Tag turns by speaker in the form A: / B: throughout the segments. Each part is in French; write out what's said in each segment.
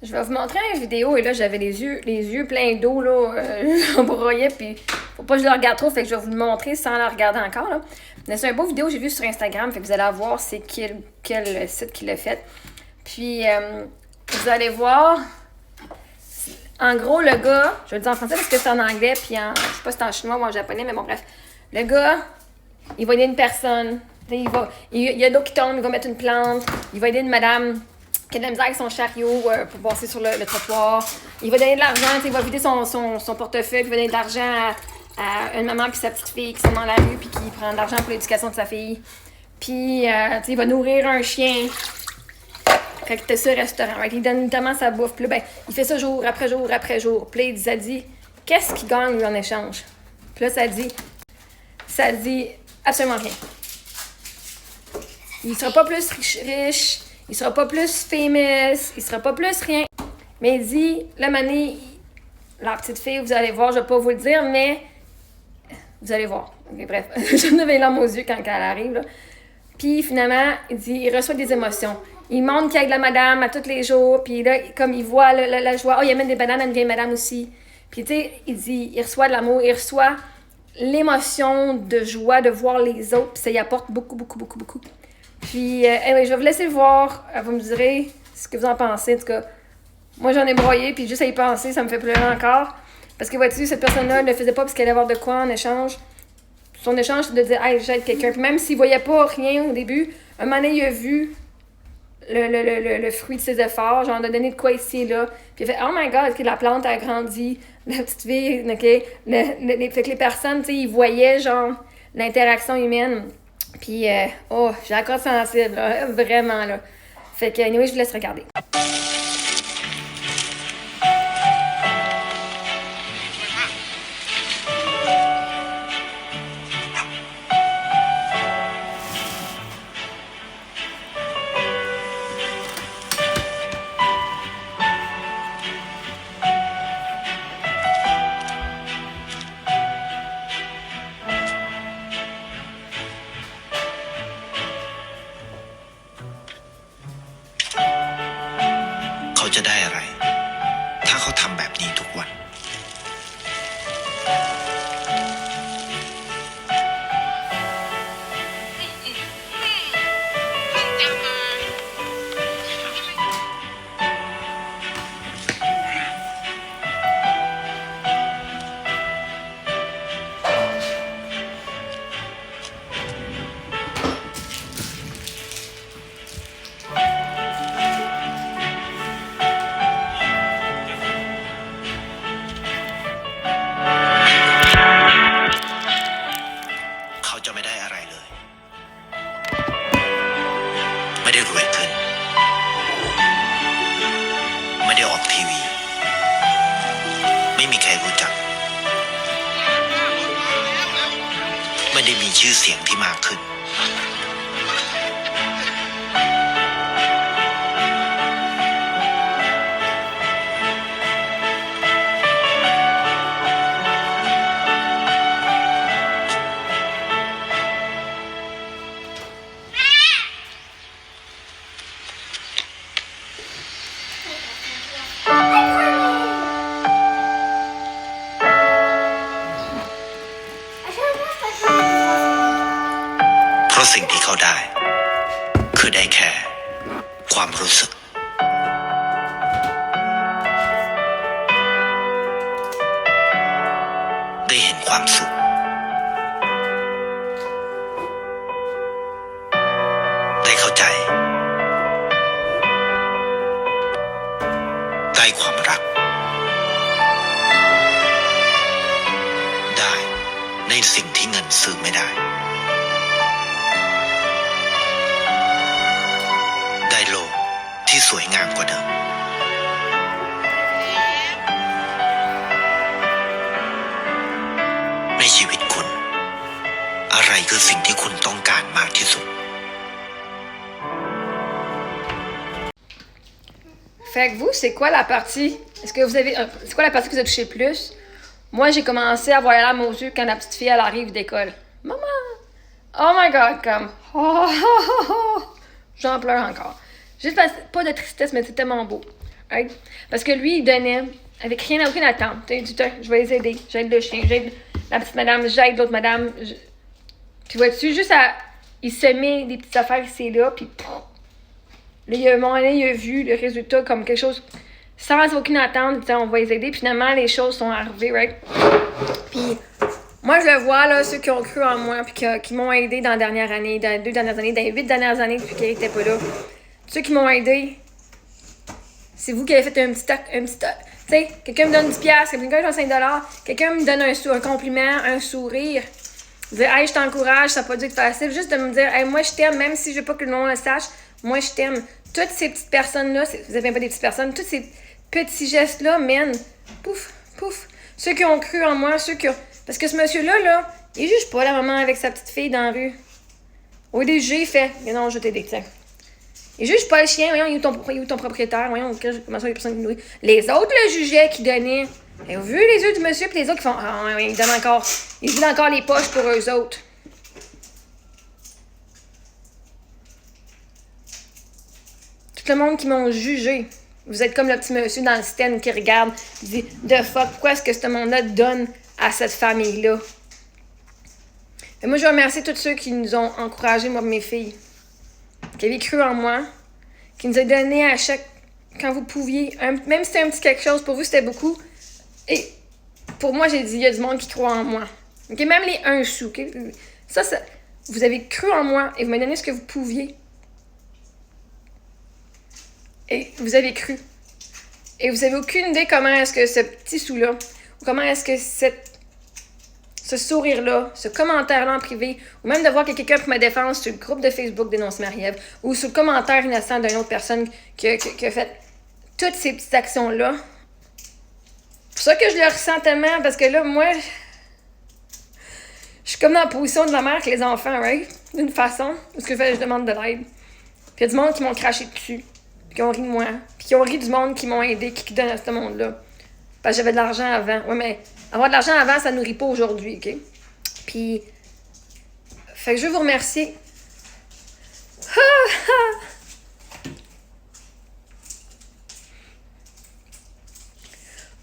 A: Je vais vous montrer une vidéo et là j'avais les yeux pleins d'eau là, j'en broyais puis faut pas que je le regarde trop, fait que je vais vous le montrer sans la regarder encore là. Mais c'est un beau vidéo que j'ai vu sur Instagram, fait que vous allez voir c'est quel site qui l'a fait. Puis vous allez voir, en gros le gars, je vais le dire en français parce que c'est en anglais puis je sais pas si c'est en chinois ou en japonais, mais bon bref, le gars il va aider une personne, il y a d'eau qui tombe, il va mettre une plante, il va aider une madame qui a de la misère avec son chariot pour passer sur le trottoir. Il va donner de l'argent, il va vider son portefeuille, il va donner de l'argent à une maman puis sa petite fille qui sont dans la rue puis qui prend de l'argent pour l'éducation de sa fille. Puis, il va nourrir un chien. Quand il était sur le restaurant, il donne notamment sa bouffe. Puis là, ben, il fait ça jour après jour après jour. Puis là, ça dit, qu'est-ce qu'il gagne lui en échange? Puis là, ça dit absolument rien. Il sera pas plus riche. Il sera pas plus famous, il sera pas plus rien. Mais il dit, la manée, la petite fille, vous allez voir, je vais pas vous le dire, mais vous allez voir. Okay, bref, je me les larmes aux yeux quand elle arrive. Là. Puis finalement, il dit, il reçoit des émotions. Il montre qu'il y a de la madame à tous les jours, puis là, comme il voit la joie, il amène des bananes à une vieille madame aussi. Puis tu sais, il dit, il reçoit de l'amour, il reçoit l'émotion de joie de voir les autres, puis ça y apporte beaucoup, beaucoup, beaucoup, beaucoup. Puis, anyway, je vais vous laisser voir. Vous me direz ce que vous en pensez. En tout cas, moi, j'en ai broyé, puis juste à y penser, ça me fait pleurer encore. Parce que, vois-tu, cette personne-là ne le faisait pas parce qu'elle allait avoir de quoi en échange. Son échange, c'est de dire, hey, j'aide quelqu'un. Puis même s'il voyait pas rien au début, un moment donné, il a vu le fruit de ses efforts. Genre, de donner de quoi ici et là. Puis il a fait, oh my God, la plante a grandi. La petite fille, OK. Fait que les personnes, tu sais, ils voyaient, genre, l'interaction humaine. Puis, j'ai la crotte sensible, là, vraiment, là. Fait que, anyway, je vous laisse regarder.
B: เขาจะได้อะไรถ้าเขาทำแบบนี้ทุกวันไม่ได้รวยขึ้นไม่ได้ออกทีวีไม่มีใครรู้จักไม่ได้มีชื่อเสียงที่มากขึ้นเพราะสิ่งที่เขาได้คือได้แค่ความรู้สึกได้เห็นความสุขได้เข้าใจได้ความรักได้ในสิ่งที่เงินซื้อไม่ได้ได้โลกที่สวยงามกว่าเดิมในชีวิตคุณอะไรคือสิ่งที่คุณต้องการมากที่สุด
A: Fait que vous, c'est quoi la partie? C'est quoi la partie que vous avez touché plus? Moi, j'ai commencé à avoir les larmes aux yeux quand la petite fille, elle arrive d'école. Maman! Oh my God, comme... Oh, oh, oh, oh. J'en pleure encore. Juste pas de tristesse, mais c'est tellement beau. Right? Parce que lui, il donnait avec aucune attente. Du temps, je vais les aider. J'aide le chien, j'aide la petite madame, j'aide l'autre madame. Puis vois-tu, juste il se met des petites affaires ici et là, puis là, il a vu le résultat comme quelque chose sans aucune attente, disant on va les aider. Puis finalement, les choses sont arrivées, right? Puis moi, je le vois, là, ceux qui ont cru en moi, puis qui m'ont aidé dans la dernière année, dans les 2 dernières années, dans les 8 dernières années depuis qu'elle n'était pas là. Ceux qui m'ont aidé, c'est vous qui avez fait un petit tu sais, quelqu'un me donne 10$, quelqu'un me donne 5$, quelqu'un me donne un compliment, un sourire. Dire, hey, je t'encourage, ça n'a pas dû être facile. Juste de me dire, hey, moi, je t'aime, même si je veux pas que le monde le sache, moi, je t'aime. Toutes ces petites personnes-là, vous n'avez pas des petites personnes, tous ces petits gestes-là mènent, pouf, pouf. Ceux qui ont cru en moi, ceux qui ont. Parce que ce monsieur-là, là, il juge pas la maman avec sa petite fille dans la rue. Au DG, il fait, mais non, je vais t'aider, tiens. Il juge pas le chien, voyons, il est où ton propriétaire, voyons, comment ça, les personnes qui nourrissent. Les autres le jugeaient, qui donnaient. Ils ont vu les yeux du monsieur, puis les autres qui font, ah, ils donnent encore, ils vident encore les poches pour eux autres. Tout le monde qui m'ont jugé. Vous êtes comme le petit monsieur dans le stand qui regarde, qui dit, de fuck, pourquoi est-ce que ce monde-là donne à cette famille-là? Et moi, je remercie tous ceux qui nous ont encouragés, moi et mes filles, qui avaient cru en moi, qui nous a donné à chaque, quand vous pouviez, même si c'était un petit quelque chose, pour vous, c'était beaucoup. Et pour moi, j'ai dit, il y a du monde qui croit en moi. Okay? Même les 1 sou. Okay? Ça, vous avez cru en moi et vous m'avez donné ce que vous pouviez. Et vous avez cru. Et vous n'avez aucune idée comment est-ce que ce petit sou-là, ou comment est-ce que ce sourire-là, ce commentaire-là en privé, ou même de voir que quelqu'un pour ma défense sur le groupe de Facebook Dénonce Marie-Ève, ou sur le commentaire innocent d'une autre personne qui a fait toutes ces petites actions-là. C'est pour ça que je le ressens tellement, parce que là, moi, je suis comme dans la position de la mère avec les enfants, right? D'une façon, où je demande de l'aide. Puis il y a du monde qui m'ont craché dessus, puis qui ont ri de moi, puis qui ont ri du monde qui m'ont aidé, qui donne à ce monde-là. Parce que j'avais de l'argent avant. Ouais, mais avoir de l'argent avant, ça ne nourrit pas aujourd'hui, OK? Puis, fait que je veux vous remercier.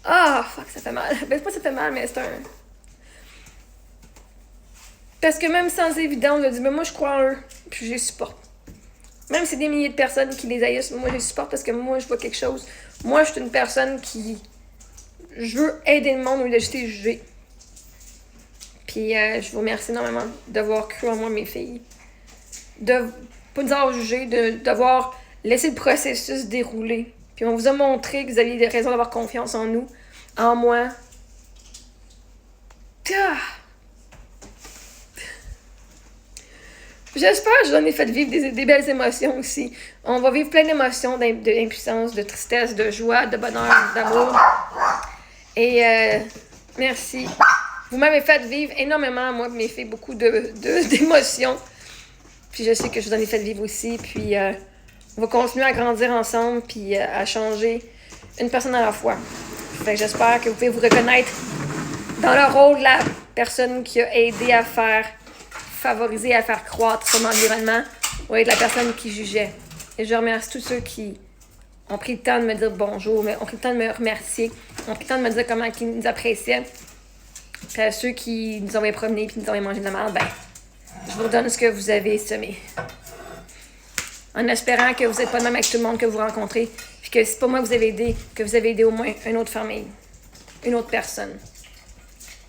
A: Ah, fuck, ça fait mal. Ben, c'est pas ça fait mal, mais c'est un... Parce que même sans évidence, je dis, mais moi, je crois en eux, puis je les supporte. Même si c'est des milliers de personnes qui les haïssent, moi, je les supporte parce que moi, je vois quelque chose. Moi, je suis une personne qui... Je veux aider le monde au lieu de juste les juger. Puis, je vous remercie énormément d'avoir cru en moi, mes filles. De pas nous avoir jugé, d'avoir laissé le processus dérouler. Puis, on vous a montré que vous aviez des raisons d'avoir confiance en nous, en moi. Ah! J'espère que je vous en ai fait vivre des belles émotions aussi. On va vivre plein d'émotions, d'impuissance, de tristesse, de joie, de bonheur, d'amour. Et merci. Vous m'avez fait vivre énormément, moi, mes filles, beaucoup d'émotions. Puis je sais que je vous en ai fait vivre aussi. Puis on va continuer à grandir ensemble, puis à changer une personne à la fois. Fait que j'espère que vous pouvez vous reconnaître dans le rôle de la personne qui a aidé à favoriser, à faire croître son environnement, ou être la personne qui jugeait. Et je remercie tous ceux qui ont pris le temps de me dire bonjour, mais ont pris le temps de me remercier, ont pris le temps de me dire comment ils nous appréciaient. Puis à ceux qui nous ont promenés puis nous ont mangé de la merde, ben, je vous redonne ce que vous avez semé. En espérant que vous n'êtes pas de même avec tout le monde que vous rencontrez, puis que c'est pas moi que vous avez aidé, que vous avez aidé au moins une autre famille, une autre personne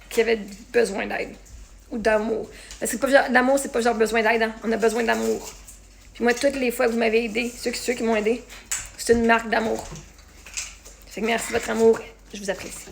A: qui avait besoin d'aide ou d'amour. Parce que l'amour, c'est pas genre besoin d'aide, hein? On a besoin d'amour. Puis moi, toutes les fois que vous m'avez aidé, ceux qui m'ont aidé, c'est une marque d'amour. Fait que merci de votre amour, je vous apprécie.